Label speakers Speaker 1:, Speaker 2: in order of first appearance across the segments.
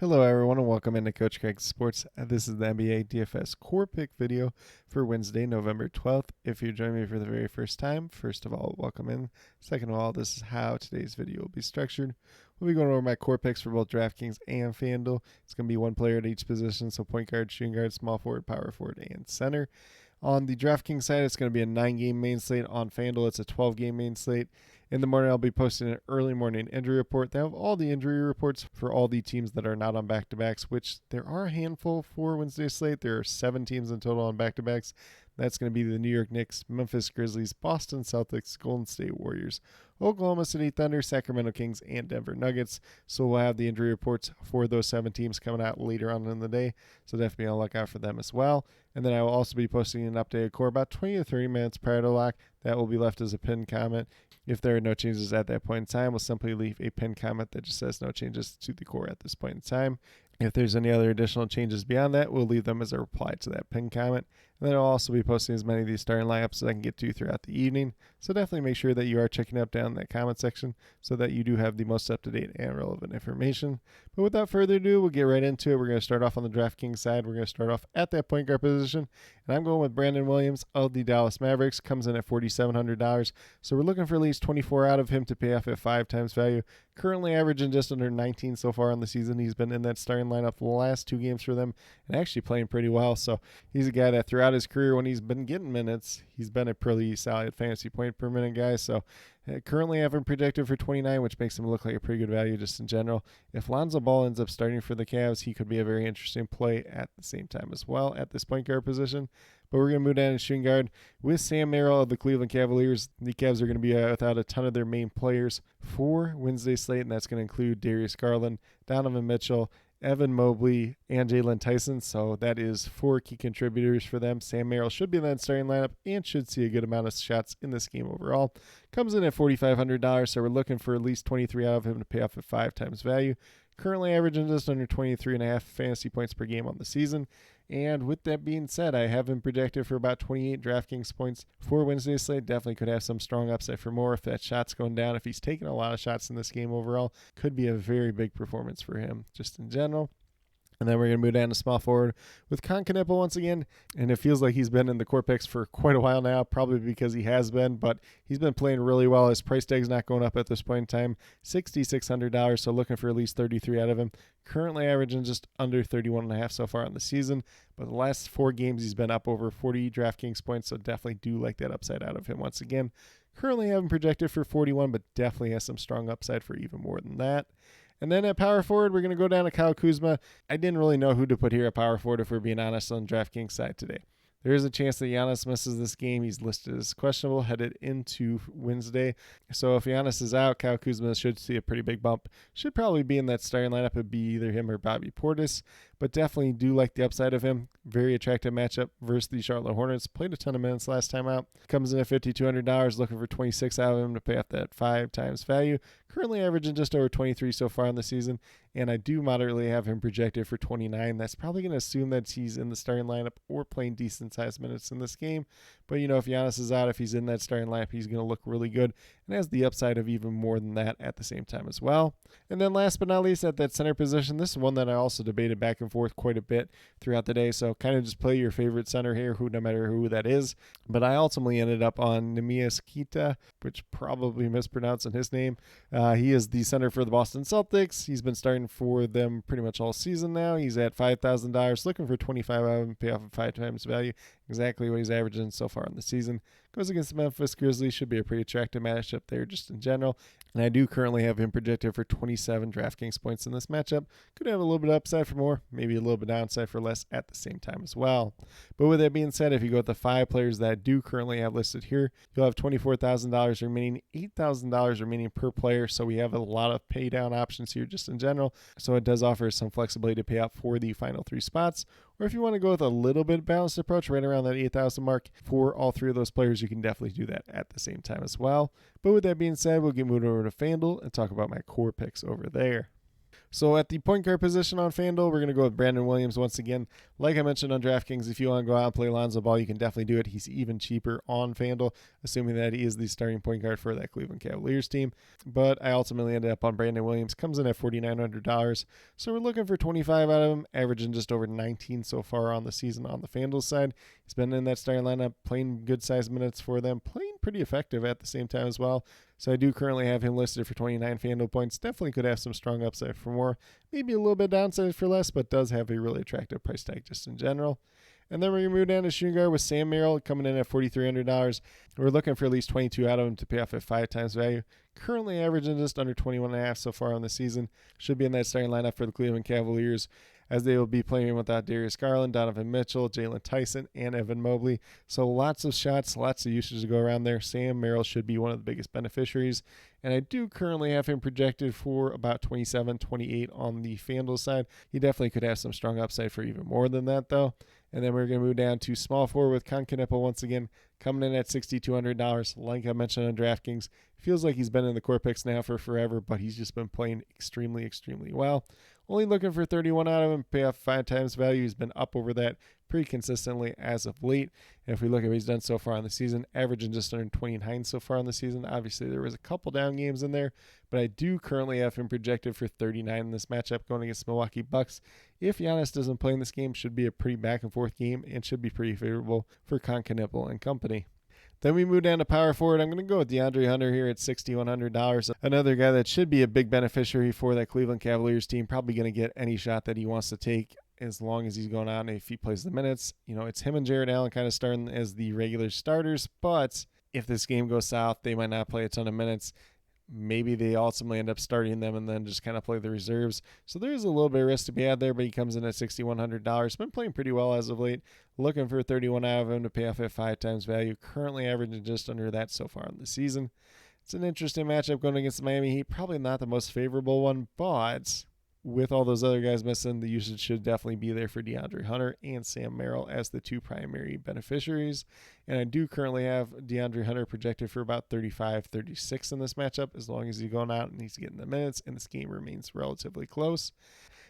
Speaker 1: Hello everyone and welcome into Coach Craig's Sports. This is the NBA DFS Core Pick video for Wednesday, November 12th. If you join me for the very first time, first of all, welcome in. Second of all, this is how today's video will be structured. We'll be going over my core picks for both DraftKings and FanDuel. It's going to be one player at each position, so point guard, shooting guard, small forward, power forward, and center. On the DraftKings side, it's going to be a 9-game main slate. On FanDuel, it's a 12-game main slate. In the morning, I'll be posting an early morning injury report. They have all the injury reports for all the teams that are not on back-to-backs, which there are a handful for Wednesday's slate. There are 7 teams in total on back-to-backs. That's going to be the New York Knicks, Memphis Grizzlies, Boston Celtics, Golden State Warriors, Oklahoma City Thunder, Sacramento Kings, and Denver Nuggets. So we'll have the injury reports for those 7 teams coming out later on in the day. So definitely be on the lookout for them as well. And then I will also be posting an updated core about 20 to 30 minutes prior to lock. That will be left as a pinned comment. If there are no changes at that point in time, we'll simply leave a pinned comment that just says no changes to the core at this point in time. If there's any other additional changes beyond that, we'll leave them as a reply to that pinned comment. And then I'll also be posting as many of these starting lineups as I can get to throughout the evening. So definitely make sure that you are checking up down in that comment section so that you do have the most up-to-date and relevant information. But without further ado, we'll get right into it. We're going to start off on the DraftKings side. We're going to start off at that point guard position. And I'm going with Brandon Williams of the Dallas Mavericks. Comes in at $4,700. So we're looking for at least 24 out of him to pay off at 5 times value. Currently averaging just under 19 so far on the season. He's been in that starting lineup the last 2 games for them and actually playing pretty well. So he's a guy that throughout his career when he's been getting minutes, he's been a pretty solid fantasy point per minute guy. So currently having projected for 29, which makes him look like a pretty good value just in general. If Lonzo Ball ends up starting for the Cavs, he could be a very interesting play at the same time as well at this point guard position. But we're going to move down to shooting guard with Sam Merrill of the Cleveland Cavaliers. The Cavs are going to be without a ton of their main players for Wednesday's slate, and that's going to include Darius Garland, Donovan Mitchell, Evan Mobley, and Jalen Tyson. So that is 4 key contributors for them. Sam Merrill should be in that starting lineup and should see a good amount of shots in this game overall. Comes in at $4,500, so we're looking for at least 23 out of him to pay off at 5 times value. Currently averaging just under 23.5 fantasy points per game on the season. And with that being said, I have him projected for about 28 DraftKings points for Wednesday's slate. Definitely could have some strong upside for more if that shot's going down. If he's taking a lot of shots in this game overall, could be a very big performance for him just in general. And then we're going to move down to small forward with Con Kneppel once again. And it feels like he's been in the core picks for quite a while now, probably because he has been, but he's been playing really well. His price tag's not going up at this point in time, $6,600, so looking for at least 33 out of him. Currently averaging just under 31.5 so far on the season, but the last 4 games he's been up over 40 DraftKings points, so definitely do like that upside out of him once again. Currently haven't projected for 41, but definitely has some strong upside for even more than that. And then at power forward, we're going to go down to Kyle Kuzma. I didn't really know who to put here at power forward if we're being honest on DraftKings side today. There is a chance that Giannis misses this game. He's listed as questionable headed into Wednesday. So if Giannis is out, Kyle Kuzma should see a pretty big bump. Should probably be in that starting lineup. It'd be either him or Bobby Portis. But definitely do like the upside of him. Very attractive matchup versus the Charlotte Hornets. Played a ton of minutes last time out. Comes in at $5,200. Looking for 26 out of him to pay off that 5 times value. Currently averaging just over 23 so far in the season. And I do moderately have him projected for 29. That's probably going to assume that he's in the starting lineup or playing decent sized minutes in this game. But, you know, if Giannis is out, if he's in that starting lineup, he's going to look really good and has the upside of even more than that at the same time as well. And then last but not least, at that center position, this is one that I also debated back and forth quite a bit throughout the day. So kind of just play your favorite center here, no matter who that is. But I ultimately ended up on Neemias Queta, which probably mispronouncing his name. He is the center for the Boston Celtics. He's been starting for them pretty much all season now. He's at $5,000, looking for 25 out of him, pay off at 5 times value. Exactly what he's averaging so far in the season. Goes against the Memphis Grizzlies. Should be a pretty attractive matchup there just in general. And I do currently have him projected for 27 DraftKings points in this matchup. Could have a little bit of upside for more, maybe a little bit downside for less at the same time as well. But with that being said, if you go with the 5 players that I do currently have listed here, you'll have $24,000 remaining, $8,000 remaining per player. So we have a lot of pay down options here just in general. So it does offer some flexibility to pay out for the final 3 spots. Or if you want to go with a little bit balanced approach right around that 8,000 mark for all 3 of those players, you can definitely do that at the same time as well. But with that being said, we'll get moved over to FanDuel and talk about my core picks over there. So at the point guard position on FanDuel, we're going to go with Brandon Williams once again. Like I mentioned on DraftKings, if you want to go out and play Lonzo Ball, you can definitely do it. He's even cheaper on FanDuel, assuming that he is the starting point guard for that Cleveland Cavaliers team. But I ultimately ended up on Brandon Williams. Comes in at $4,900. So we're looking for 25 out of him, averaging just over 19 so far on the season on the FanDuel side. He's been in that starting lineup, playing good size minutes for them, playing pretty effective at the same time as well. So I do currently have him listed for 29 FanDuel points. Definitely could have some strong upside for more. Maybe a little bit downside for less, but does have a really attractive price tag just in general. And then we're going to move down to shooting guard with Sam Merrill coming in at $4,300. We're looking for at least 22 out of him to pay off at 5 times value. Currently averaging just under 21.5 so far on the season. Should be in that starting lineup for the Cleveland Cavaliers, as they will be playing without Darius Garland, Donovan Mitchell, Jalen Tyson, and Evan Mobley. So lots of shots, lots of usage to go around there. Sam Merrill should be one of the biggest beneficiaries. And I do currently have him projected for about 27, 28 on the FanDuel side. He definitely could have some strong upside for even more than that, though. And then we're going to move down to small forward with Concaneppo once again, coming in at $6,200. Like I mentioned on DraftKings, feels like he's been in the core picks now for forever, but he's just been playing extremely, extremely well. Only looking for 31 out of him, pay off 5 times value. He's been up over that pretty consistently as of late. And if we look at what he's done so far on the season, averaging just under 29 so far on the season. Obviously, there was a couple down games in there, but I do currently have him projected for 39 in this matchup going against Milwaukee Bucks. If Giannis doesn't play in this game, should be a pretty back and forth game and should be pretty favorable for Concaneppo and company. Then we move down to power forward. I'm going to go with DeAndre Hunter here at $6,100. Another guy that should be a big beneficiary for that Cleveland Cavaliers team. Probably going to get any shot that he wants to take as long as he's going on. If he plays the minutes, it's him and Jared Allen kind of starting as the regular starters. But if this game goes south, they might not play a ton of minutes. Maybe they ultimately end up starting them and then just kind of play the reserves. So there's a little bit of risk to be had there, but he comes in at $6,100. Been playing pretty well as of late. Looking for 31 out of him to pay off at 5 times value. Currently averaging just under that so far in the season. It's an interesting matchup going against the Miami Heat. Probably not the most favorable one, but with all those other guys missing, the usage should definitely be there for DeAndre Hunter and Sam Merrill as the two primary beneficiaries. And I do currently have DeAndre Hunter projected for about 35, 36 in this matchup, as long as he's going out and he's getting the minutes and this game remains relatively close.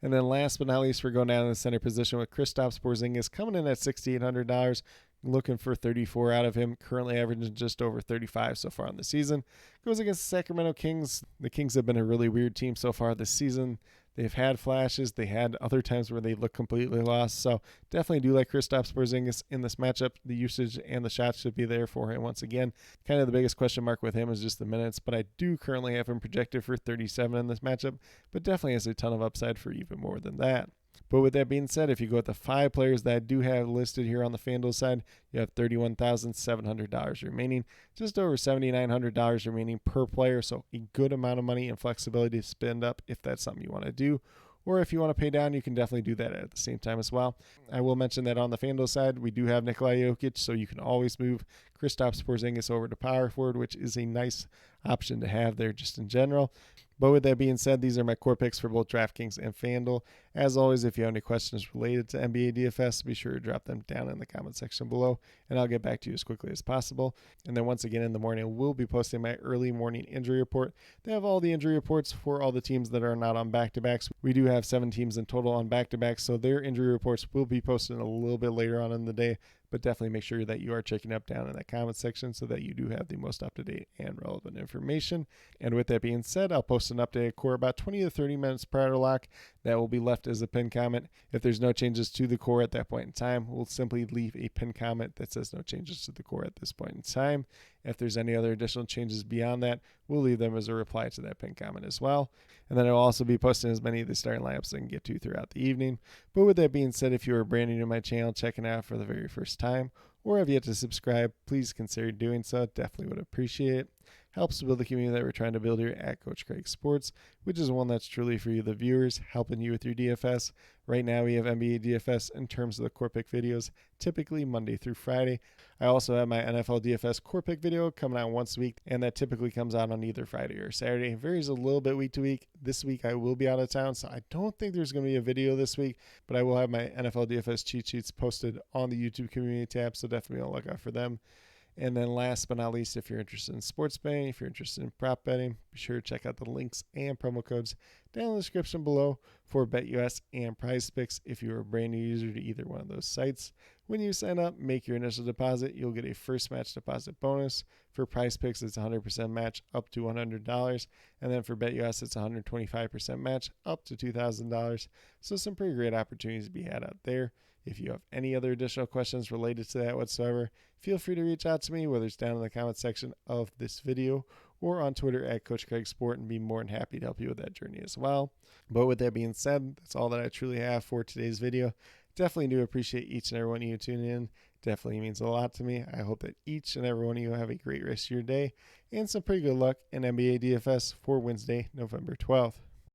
Speaker 1: And then last but not least, we're going down in the center position with Kristaps Porzingis coming in at $6,800. Looking for 34 out of him, currently averaging just over 35 so far in the season. Goes against the Sacramento Kings. The Kings have been a really weird team so far this season. They've had flashes. They had other times where they look completely lost. So definitely do like Kristaps Porzingis in this matchup. The usage and the shots should be there for him once again. Kind of the biggest question mark with him is just the minutes, but I do currently have him projected for 37 in this matchup, but definitely has a ton of upside for even more than that. But with that being said, if you go with the 5 players that I do have listed here on the FanDuel side, you have $31,700 remaining, just over $7,900 remaining per player. So a good amount of money and flexibility to spend up if that's something you want to do. Or if you want to pay down, you can definitely do that at the same time as well. I will mention that on the FanDuel side, we do have Nikola Jokic, so you can always move Kristaps Porzingis over to power forward, which is a nice option to have there just in general. But with that being said, these are my core picks for both DraftKings and FanDuel. As always, if you have any questions related to NBA DFS, be sure to drop them down in the comment section below, and I'll get back to you as quickly as possible. And then once again in the morning, we'll be posting my early morning injury report. They have all the injury reports for all the teams that are not on back-to-backs. We do have 7 teams in total on back-to-backs, so their injury reports will be posted a little bit later on in the day. But definitely make sure that you are checking up down in that comment section so that you do have the most up-to-date and relevant information. And with that being said, I'll post an updated core about 20 to 30 minutes prior to lock. That will be left as a pinned comment. If there's no changes to the core at that point in time, we'll simply leave a pinned comment that says no changes to the core at this point in time. If there's any other additional changes beyond that, we'll leave them as a reply to that pinned comment as well. And then I'll also be posting as many of the starting lineups as I can get to throughout the evening. But with that being said, if you are brand new to my channel, checking out for the very first time, or have yet to subscribe, please consider doing so. Definitely would appreciate it. Helps to build the community that we're trying to build here at Coach Craig Sports, which is one that's truly for you, the viewers, helping you with your DFS. Right now, we have NBA DFS in terms of the core pick videos, typically Monday through Friday. I also have my NFL DFS core pick video coming out once a week, and that typically comes out on either Friday or Saturday. It varies a little bit week to week. This week, I will be out of town, so I don't think there's going to be a video this week, but I will have my NFL DFS cheat sheets posted on the YouTube community tab, so definitely on the lookout for them. And then last but not least, if you're interested in sports betting, if you're interested in prop betting, be sure to check out the links and promo codes down in the description below for BetUS and PrizePicks. If you're a brand new user to either one of those sites, when you sign up, make your initial deposit, you'll get a first match deposit bonus. For PrizePicks, it's 100% match up to $100. And then for BetUS, it's 125% match up to $2,000. So some pretty great opportunities to be had out there. If you have any other additional questions related to that whatsoever, feel free to reach out to me, whether it's down in the comment section of this video or on Twitter at Coach Craig Sport, and be more than happy to help you with that journey as well. But with that being said, that's all that I truly have for today's video. Definitely do appreciate each and every one of you tuning in. Definitely means a lot to me. I hope that each and every one of you have a great rest of your day and some pretty good luck in NBA DFS for Wednesday, November 12th.